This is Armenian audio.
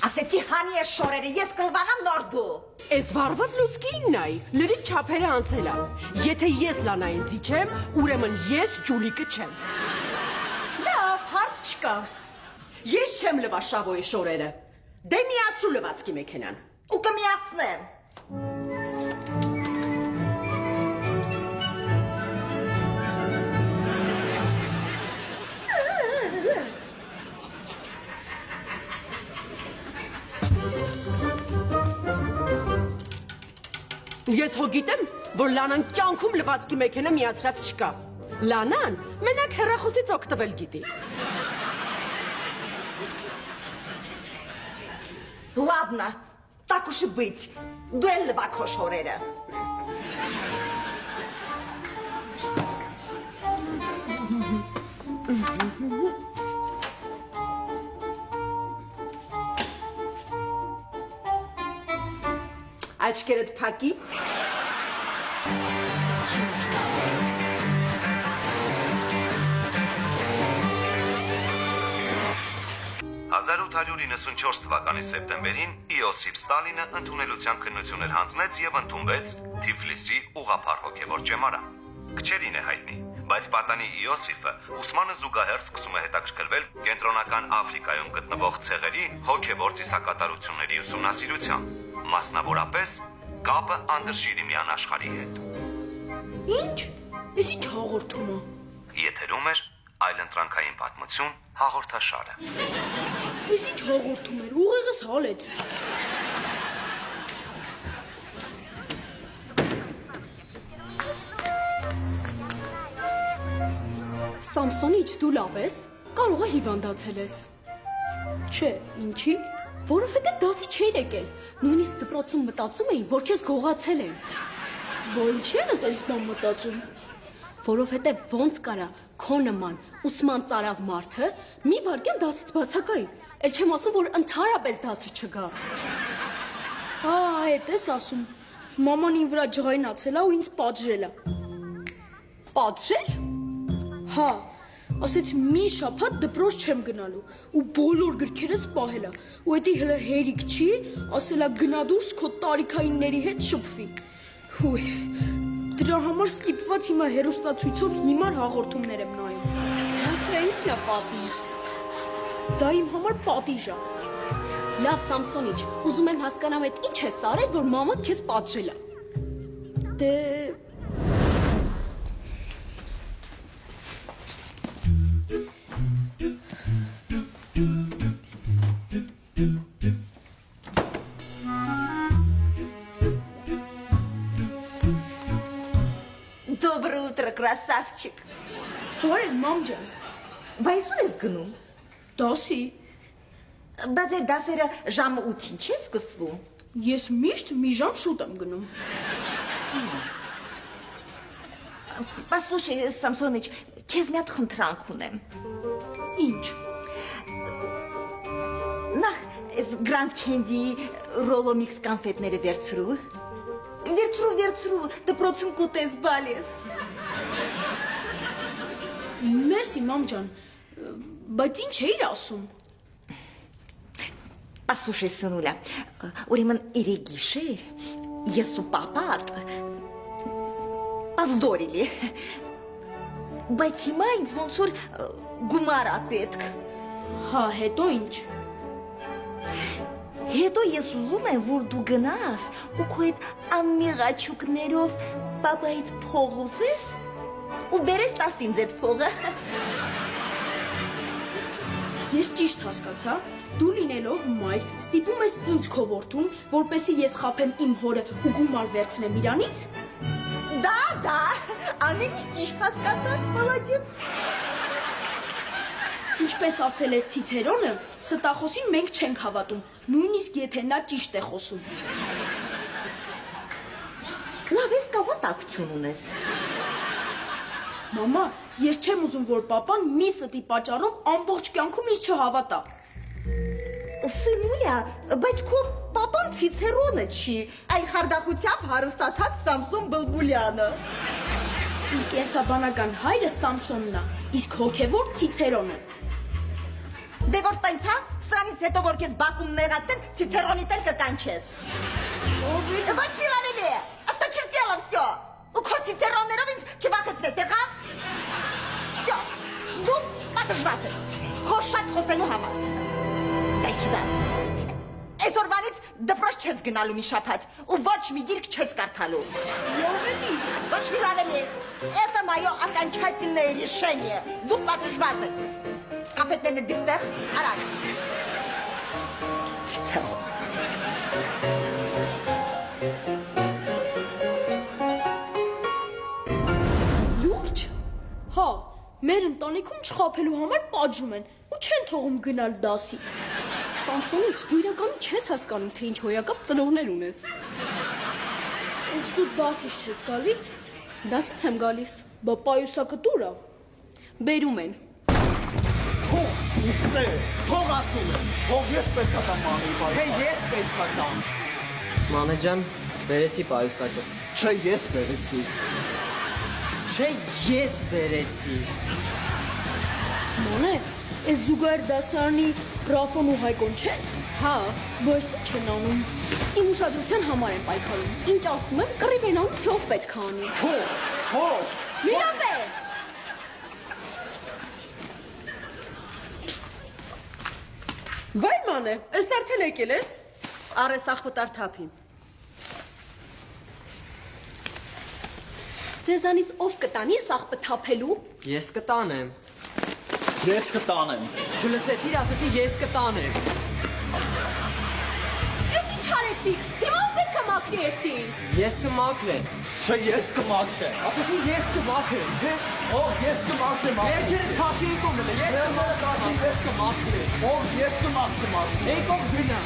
Ասեցի հանի ես շորերը, ես կլվանամ նոր դու։ Էս վարված լուցկին նայ, լրիվ չափերը անցել ա։ Եթե ես Լանային զիջեմ, ուրեմն ես Ջուլիկը չեմ։ Լավ, հարց չկա։ Ես չեմ լվա Շավոյի շորերը։ Դե միացրու լվացքի մեքենան։ Ու կմիացնեմ։ Ես հո գիտեմ, որ Լանան կյանքում լվացքի մեքենա միացրած չկա։ Լանան մենակ հեռախոսից օգտվել գիտի։ Ладно, так уж и быть. Դու էլ լվա քո շորերը։ Աչքերդ փակի։ 1894 թվականի սեպտեմբերին Իոսիֆ Ստալինը ընդունելության քննություններ հանձնեց եւ ընդունվեց Թիֆլիսի ուղղափառ հոգեվոր ճեմարան։ Քչերին է հայտնի, բայց պատանի Իոսիֆը ուսմանը զուգահեռ սկսում է հետաքրքրվել կենտրոնական Աֆրիկայում գտնվող ցեղերի հոգեվոր ծիսակատարությունների ուսումնասիրությամբ, մասնավորապես կապը անդրշիրիմյան աշխարհի հետ։ Ինչ? Էս ինչ հաղորդում է։ Եթերում էր այլընտրանքային պատմություն հաղորդաշարը։ Էս ինչ հաղորդում էր, ուղեղս հալեց։ Սամսոնիչ, դու լավ ես, կարող է հիվանդացել ես։ Չէ, ինչի։ Որովհետև դասի չէր եկել, նույնիսկ դպրոցում մտածում էին, որ քեզ գողացել են։ Բա ինչի են այդպես բան մտածում։ Որովհետև ոնց կարա քո նման ուսման ծարավ մարդը մի վարքյան դասից բացակայի, էլ չեմ ասում, որ ընդհանրապես դասի չգա։ Այդ ես ասում։ Մաման ին վրա ջղայնացել է ու ինձ պատժել է։ Պատժել։ Հա, ասեց մի շաբաթ դպրոց չեմ գնալու ու բոլոր գրքերս պահել է։ Ու էդի հələ հերիք չի, ասել է գնա դուրս քո տարիքայինների հետ շփվի։ Հույ, դրա համար ստիպված հիմա հերոստացույցով հիմար հաղորդումներ եմ նայում։ Հասրա ինչն է պատիժ։ Դա իմ համար պատիժ է։ Լավ Սամսոնիչ, ուզում եմ հասկանամ այդ ինչ ես արել, որ մամադ քեզ պատժել է։ Դե Доброе утро, красавчик։ բարև մամ ջան։ Բայց ո՞ւր ես գնում։ Դասի։ Բայց այդ դասերը ժամը 8-ին չի սկսվում։ Ես միշտ մի ժամ շուտ եմ գնում։ Послушай, Самсоныч, քեզ մի հատ խնդրանք ունեմ։ Ինչ։ Նախ այս Grand Candy Rolomix կոնֆետները վերցրու։ Վերցրու, դպրոցում կուտես բալես։ Մերսի մամ ջան, բայց ինչ էիր ասում։ Послушай, сынуля, ուրեմն երեգիշեր ես ու պապատ повздорили։ Բայց հիմա ինձ ոնց որ գումար ա պետք։ Հա, հետո ինչ։ Հետո ես ուզում եմ, որ դու գնաս ու քո այդ անմեղաչուկներով պապայից փող ուզես ու բերես տաս ինձ այդ փողը։ Ես ճիշտ հասկացա, դու լինելով մայր ստիպում ես ինձ քո որդուն, որպեսզի ես խաբեմ իմ հորը ու գումար վերցնեմ իրանից։ Да, ամեն ինչ ճիշտ հասկացա, молодец։ Ինչպես ասել է Ցիցերոնը, ստախոսին մենք չենք հավատում, նույնիսկ եթե նա ճիշտ է խոսում։ Լավ ես կավատակություն ունես։ Մամա, ես չեմ ուզում, որ պապան մի ստի պատճառով ամբողջ կյանքում ինձ չհավատա։ Սնուլյա, բայց քո պապան Ցիցերոնը չի, այլ խարդախությամբ հարստացած Սամսոն Բլբուլյանը։ Իմ կենսաբանական հայրը Սամսոնն է, իսկ հոգևոր Ցիցերոնը։ Դե որ տենց հա, սրանից Դրանից հետո որ քեզ բակում նեղացնեն, Ցիցերոնի տեղ կկանչես։ Ոչ մի բան է։ Осточертело всё։ Ու քո Ցիցերոններով ինձ չվախեցնես, եղավ։ Всё։ Դու պատժված ես։ Քո շատ խոսելու համար։ Դե սուդա։ Այսօրվանից դպրոց չես գնալու մի շաբաթ ու ոչ մի գիրք չես կարդալու։ Ոչ մի ավելի։ Это мое окончательное решение. Դու պատժված ես։ Կապետներն դեպ ստեղ, արագ։ Ցիցերոն։ Լուրջ։ Հա, մեր ընտանիքում չխափելու համար պատժում են ու չեն թողում գնալ դասի։ Սամսոնիչ, դու իրականում չես հասկանում, թե ինչ հոյակապ ծնողներ ունես։ Իսկ դու դասից չես գալի։ Դասից եմ գալիս։ Բա պայուսակտուրա։ Բերում են։ Իստե, թող ասում եմ, թող ես պետք է տամ անի բայ։ Չէ, ես պետք է տամ։ Մանե ջան, բերեցի պայուսակը։ Չէ, ես բերեցի։ Չէ, ես բերեցի։ Մանե, այս զուգահեռ դասարանի Ռաֆոն ու Հայկոն չեն։ Հա, Բայց ի՞նչ են անում։ իմ ուշադրության համար են պայքարում։ Ինչ ասում եմ, կռիվ են անում, թե ով պետք է անի։ Թող։ Մի րոպե։ Վայ մանե, ես արդեն եկել ես։ Արես աղբտար թափի։ Ձեզանից ով կտանի այս աղբը թափելու։ Ես կտանեմ։ Ես կտանեմ։ Չլսեցիր, ասեցի ես կտանեմ։ Ես ինչ արեցիք։ Հիմա ով պետք է մաքրի էսին։ Ես կմաքրեմ։ Չէ, ես կմաքրեմ։ Ասեցի ես կմաքրեմ, չէ։ Ով ես կմաքրեմ։ Երկերը քաշի կողմն է, ես Ես կմաքրեմ։ Ով ես կմաքրեմ ասում։ Եկող գնա։